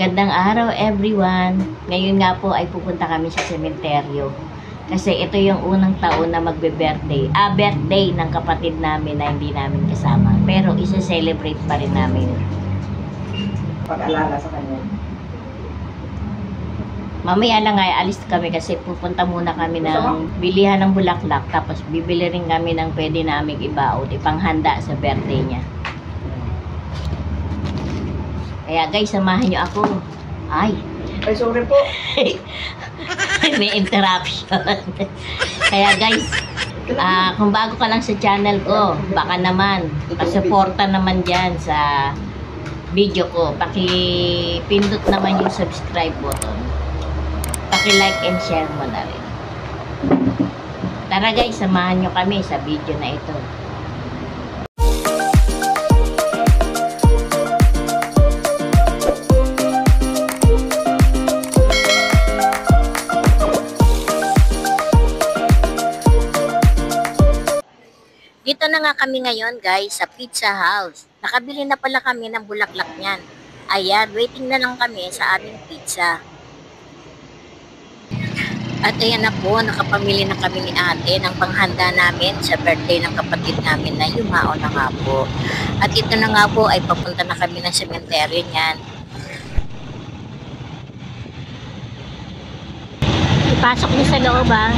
Magandang araw everyone. Ngayon nga po ay pupunta kami sa sementeryo. Kasi ito yung unang taon na magbe-birthday. Birthday ng kapatid namin na hindi namin kasama. Pero isa-celebrate pa rin namin. Pag-alala sa kanya. Mamaya lang ay alis kami kasi pupunta muna kami ng bilihan ng bulaklak. Tapos bibili rin kami ng pwede naming ibaon, ipanghanda sa birthday niya. Kaya guys, samahan nyo ako. Ay, sorry po. may interruption. Kaya guys, kung bago ka lang sa channel ko, baka naman, pasuporta naman dyan sa video ko. Paki-pindot naman yung subscribe button. Paki-like and share mo na rin. Tara guys, samahan nyo kami sa video na ito. Dito na nga kami ngayon guys sa Pizza House. Nakabili na pala kami ng bulaklak niyan. Ayan, waiting na lang kami sa aming pizza. At ayan na po, nakapamili na kami ni ate ng panghanda namin sa birthday ng kapatid namin na yumao na nga po. At ito na nga po ay papunta na kami ng sementeryo niyan. Ipasok niyo sa loob ah.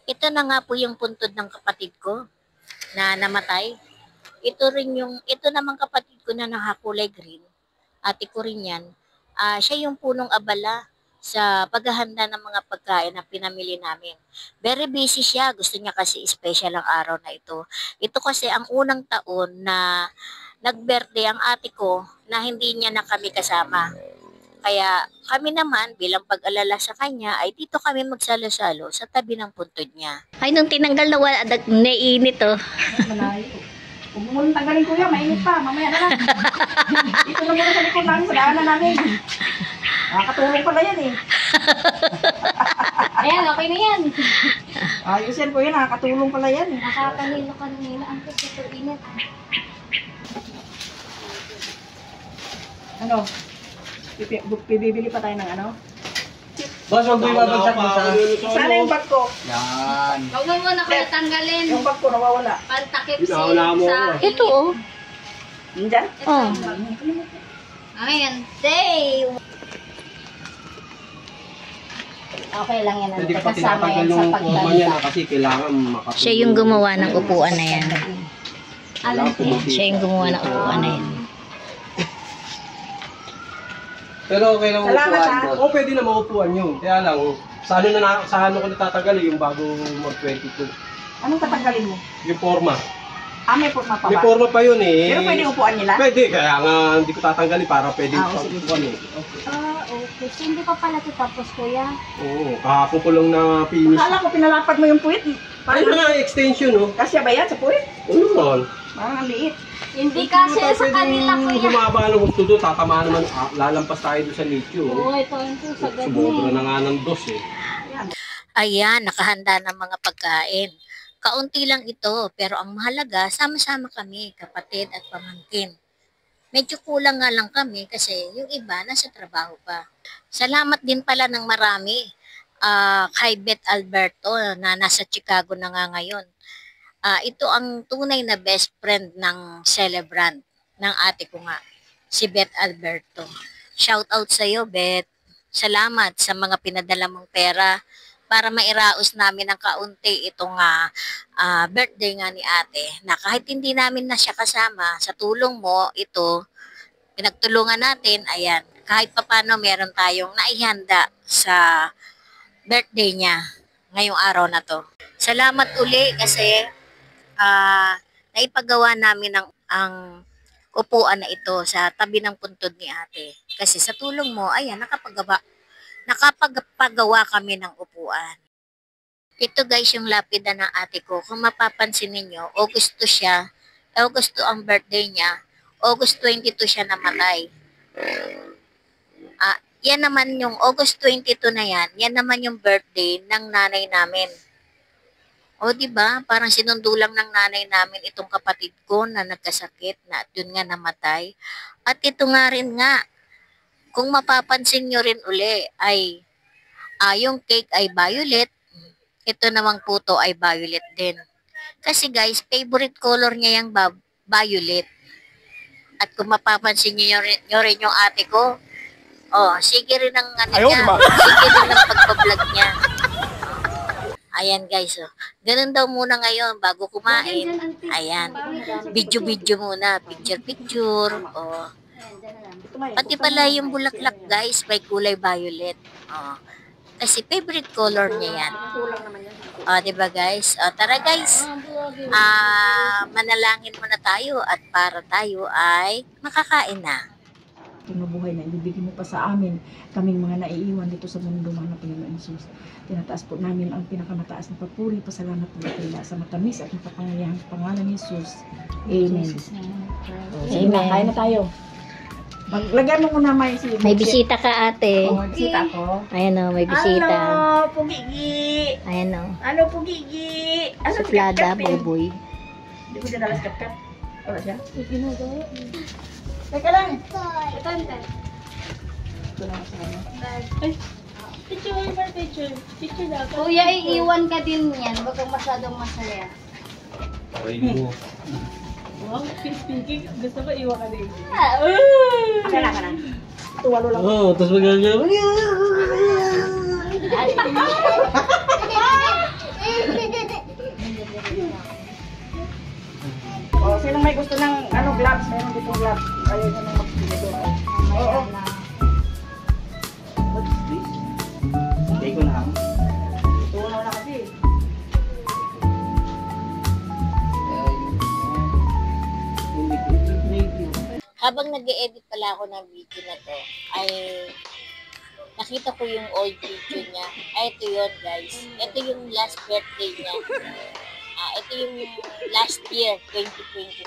Ito na nga po yung puntod ng kapatid ko na namatay. Ito namang kapatid ko na nakakulay green. Ate ko rin yan. Siya yung punong abala sa paghahanda ng mga pagkain na pinamili namin. Very busy siya. Gusto niya kasi special ang araw na ito. Ito kasi ang unang taon na nag-birthday ang ate ko na hindi niya na kami kasama. Kaya kami naman bilang pag-alala sa kanya ay dito kami magsalo-salo sa tabi ng puntod niya. Ay, nung tinanggal na wala, naiinit oh. Malayo. Huwag mo muna tanggalin kuya, mainit pa. Mamaya na lang. Dito na muna sa likod namin, sa daanan namin. Nakakatulong pala yan eh. Ayan, okay na yan. Ayos yan kuya, nakakatulong pala yan eh. Nakakanilo ka nila ang super init. Ano? Bibili pa tayo ng ano? Boss, huwag mo ibabagsak mo sa... Sana yung bag ko. Yan. Huwag mo muna ko natanggalin. Yung bag ko nawawala. Pantakip Pinawala mo sa... Ito oh. Diyan? Oh. Ayan, day! Okay lang yan. Hindi pa Kasama tinatagal yan sa yung forma niya pagtanda. kasi kailangan makatulong. Siya yung gumawa ng upuan na yan. Kailangan pumusik. Siya yung gumawa ng upuan na yan. Pero okay lang Salamat, upuan, ha? boss. Oo, pwede na maupuan yun. Kaya lang, sa ano ko natatagal yung bago mag-22. Anong tatanggalin mo? Yung forma. May forma pa May ba? forma pa yun eh. Pero pwede upuan nila? Pwede, kaya nga hindi ko tatanggalin para pwede sige. upuan eh. Okay. So, hindi pa pala ito tapos, kuya. Oo, kahapon ko lang na finish. Akala ko pinalapad mo yung puwit. Ayun na nga, extension oh. Kasya ba yan sa puwit? Ano naman? Parang ang liit. Hindi kasi sa kanila, kuya. Humaba ng gusto doon, tatama naman, lalampas tayo doon sa nicho. Oo, ito sa Sumobra na nga ng dos eh. Ayan, nakahanda ng mga pagkain. Kaunti lang ito, pero ang mahalaga, sama-sama kami, kapatid at pamangkin. Medyo kulang nga lang kami kasi yung iba nasa trabaho pa. Salamat din pala ng marami kay Beth Alberto na nasa Chicago na nga ngayon. Ito ang tunay na best friend ng celebrant ng ate ko nga, si Beth Alberto. Shout out sa iyo, Beth. Salamat sa mga pinadala mong pera para mairaos namin ng kaunti itong birthday nga ni ate. Na kahit hindi namin na siya kasama, sa tulong mo, ito, pinagtulungan natin, ayan, kahit papano meron tayong naihanda sa birthday niya ngayong araw na to. Salamat uli kasi naipagawa namin ang upuan na ito sa tabi ng puntod ni ate. Kasi sa tulong mo, ayan, nakapagpagawa kami ng upuan. Ito guys yung lapida ng ate ko. Kung mapapansin ninyo, August ang birthday niya. August 22 siya namatay. yan naman yung August 22 na yan naman yung birthday ng nanay namin. O, di ba? Parang sinundo lang ng nanay namin itong kapatid ko na nagkasakit na at yun nga namatay. At ito nga rin nga, kung mapapansin nyo rin uli, ay yung cake ay violet, ito namang puto ay violet din. Kasi guys, favorite color niya yung violet. At kung mapapansin nyo rin yung ate ko, sige rin ang niya, sige rin ang pagpa-vlog niya. Ayan guys, ganun daw muna ngayon bago kumain. Ayan, video muna, picture. Pati pala yung bulaklak guys, may kulay violet. Kasi favorite color niya yan. Diba guys? Tara guys, manalangin muna tayo at para tayo ay makakain na. Mabuhay na ibibigay mo pa sa amin, kaming mga naiiwan dito sa mundo, mga Panginoon Jesus. Tinataas po namin ang pinakamataas na papuri, pasalamat po kaila sa matamis at makapangyarihang pangalan ni Jesus. Amen. Sige na, kain na tayo. Maglagyan mo muna may May bisita ka ate. May bisita ako. Ayan o, may bisita. Ano, Pugigi? Ayan o. Ano, Pugigi? Ano, Suplada, buboy. Hindi ko dinalas kat-kat. Wala siya? Teka lang. Ito lang sa ano. Picture dapat. Kuya, iiwan ka din yan. Huwag kang masyadong masaya. Aray mo. Wow, speaking. Gusto ko iwan ka din. Okay lang. Tuwalo lang. Oo, tapos magagawa. Sinong may gusto ng gloves? Meron dito gloves. Ayaw nyo nang magpili doon. Oo. What's this? Hindi ko na. Tunaw na kasi. Habang nag-e-edit pala ako ng video na to, ay nakita ko yung old video niya. Ito yun guys. Ito yung last birthday niya. Ito yung last year, 2024.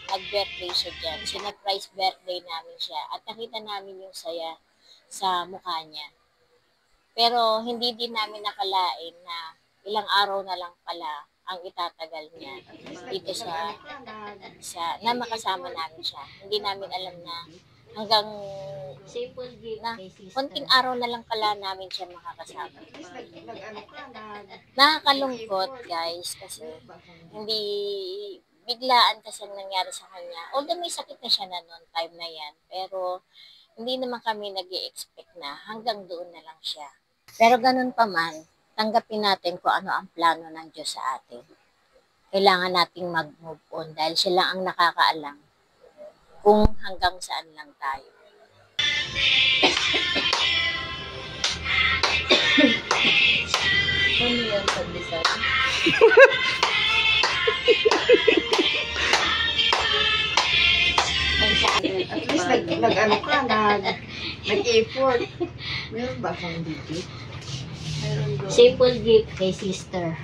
Nag-birthday siya dyan. Sinurprise birthday namin siya. At nakita namin yung saya sa mukha niya. Pero hindi din namin nakalain na ilang araw na lang pala ang itatagal niya dito na makasama namin siya. Hindi namin alam na hanggang konting araw na lang pala namin siya makakasama. Nakakalungkot guys kasi hindi biglaan kasi ang nangyari sa kanya. Although may sakit na siya na noon time na yan, pero hindi naman kami nag-i-expect na hanggang doon na lang siya. Pero ganun pa man, tanggapin natin kung ano ang plano ng Diyos sa atin. Kailangan nating mag-move on dahil siya lang ang nakakaalam kung hanggang saan lang tayo. Ano yan, pagdisan? At least nag-ano ka, nag-effort. Meron ba kang digit? Simple gift kay sister.